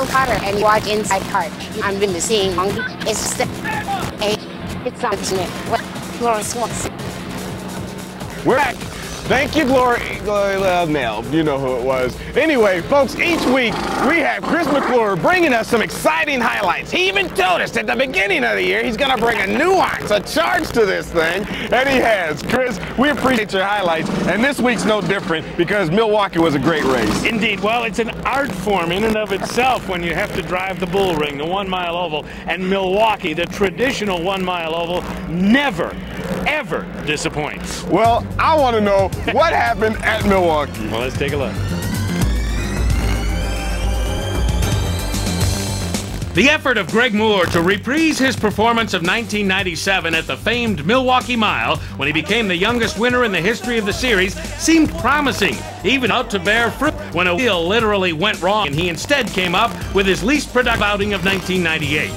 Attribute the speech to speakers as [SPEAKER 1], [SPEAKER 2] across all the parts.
[SPEAKER 1] Kyle Potter and watch Inside Card. I'm been seeing it's on Smith. Laura Swanson.
[SPEAKER 2] We're back. Thank you, Glory. Nell, you know who it was. Anyway, folks, each week we have Chris McClure bringing us some exciting highlights. He even told us at the beginning of the year he's going to bring a nuance, a charge to this thing, and he has. Chris, we appreciate your highlights, and this week's no different because Milwaukee was a great race.
[SPEAKER 3] Indeed. Well, it's an art form in and of itself when you have to drive the bull ring, the 1 mile oval, and Milwaukee, the traditional 1 mile oval, never, ever disappoints.
[SPEAKER 2] Well, I want to know what happened at Milwaukee.
[SPEAKER 3] Well, let's take a look. The effort of Greg Moore to reprise his performance of 1997 at the famed Milwaukee Mile, when he became the youngest winner in the history of the series, seemed promising, even out to bear fruit, when a wheel literally went wrong and he instead came up with his least productive outing of 1998.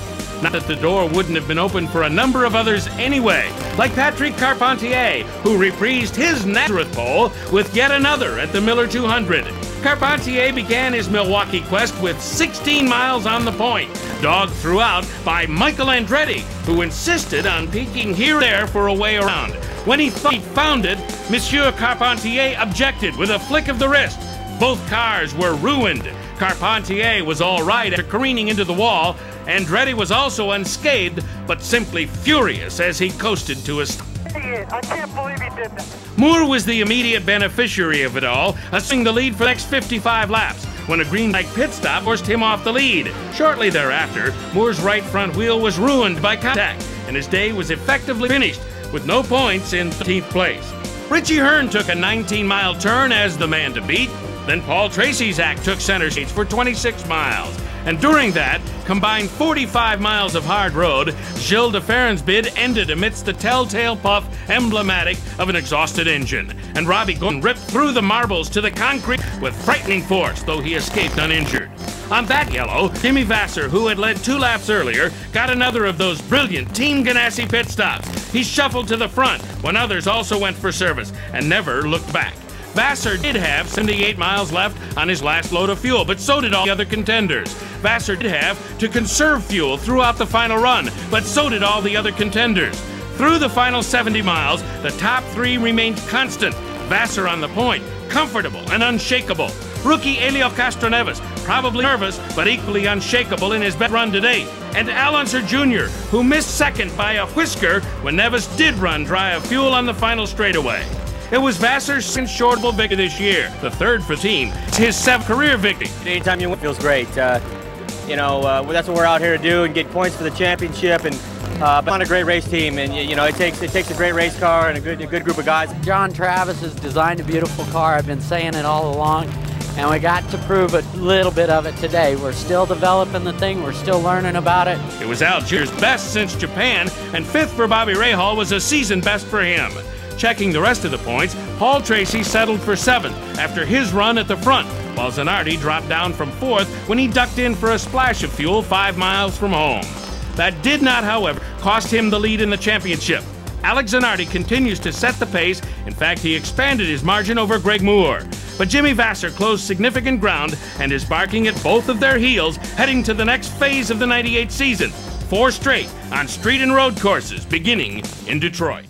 [SPEAKER 3] Not that the door wouldn't have been open for a number of others anyway, like Patrick Carpentier, who reprised his Nazareth pole with yet another at the Miller 200. Carpentier began his Milwaukee quest with 16 miles on the point, dogged throughout by Michael Andretti, who insisted on peeking here and there for a way around. When he thought he found it, Monsieur Carpentier objected with a flick of the wrist. Both cars were ruined. Carpentier was all right after careening into the wall. Andretti was also unscathed, but simply furious as he coasted to a stop.
[SPEAKER 4] I can't believe he did that.
[SPEAKER 3] Moore was the immediate beneficiary of it all, assuming the lead for the next 55 laps, when a green light pit stop forced him off the lead. Shortly thereafter, Moore's right front wheel was ruined by contact, and his day was effectively finished, with no points in 13th place. Richie HEARN took a 19-mile turn as the man to beat. Then Paul Tracy's act took center stage for 26 miles. And during that combined 45 miles of hard road, Gilles de Ferran's bid ended amidst the telltale puff emblematic of an exhausted engine. And Robbie Gordon ripped through the marbles to the concrete with frightening force, though he escaped uninjured. On that yellow, Jimmy Vasser, who had led 2 laps earlier, got another of those brilliant Team Ganassi pit stops. He shuffled to the front when others also went for service and never looked back. Vasser did have 78 miles left on his last load of fuel, but so did all the other contenders. Vasser did have to conserve fuel throughout the final run, but so did all the other contenders. Through the final 70 miles, the top 3 remained constant. Vasser on the point, comfortable and unshakable. Rookie Helio Castroneves, probably nervous, but equally unshakable in his best run to date. And Unser Jr., who missed second by a whisker when Neves did run dry of fuel on the final straightaway. It was Vasser's second shortable victory this year, the third for the team. It's his 7th career victory.
[SPEAKER 5] Anytime you win feels great. You know, that's what we're out here to do, and get points for the championship, and on a great race team. And you know, it takes a great race car and a good group of guys.
[SPEAKER 6] John Travis has designed a beautiful car. I've been saying it all along, and we got to prove a little bit of it today. We're still developing the thing. We're still learning about it.
[SPEAKER 3] It was Algiers' best since Japan, and 5th for Bobby Rahal was a season best for him. Checking the rest of the points, Paul Tracy settled for 7th after his run at the front, while Zanardi dropped down from 4th when he ducked in for a splash of fuel 5 miles from home. That did not, however, cost him the lead in the championship. Alex Zanardi continues to set the pace. In fact, he expanded his margin over Greg Moore. But Jimmy Vasser closed significant ground and is barking at both of their heels, heading to the next phase of the '98 season. 4 straight on street and road courses, beginning in Detroit.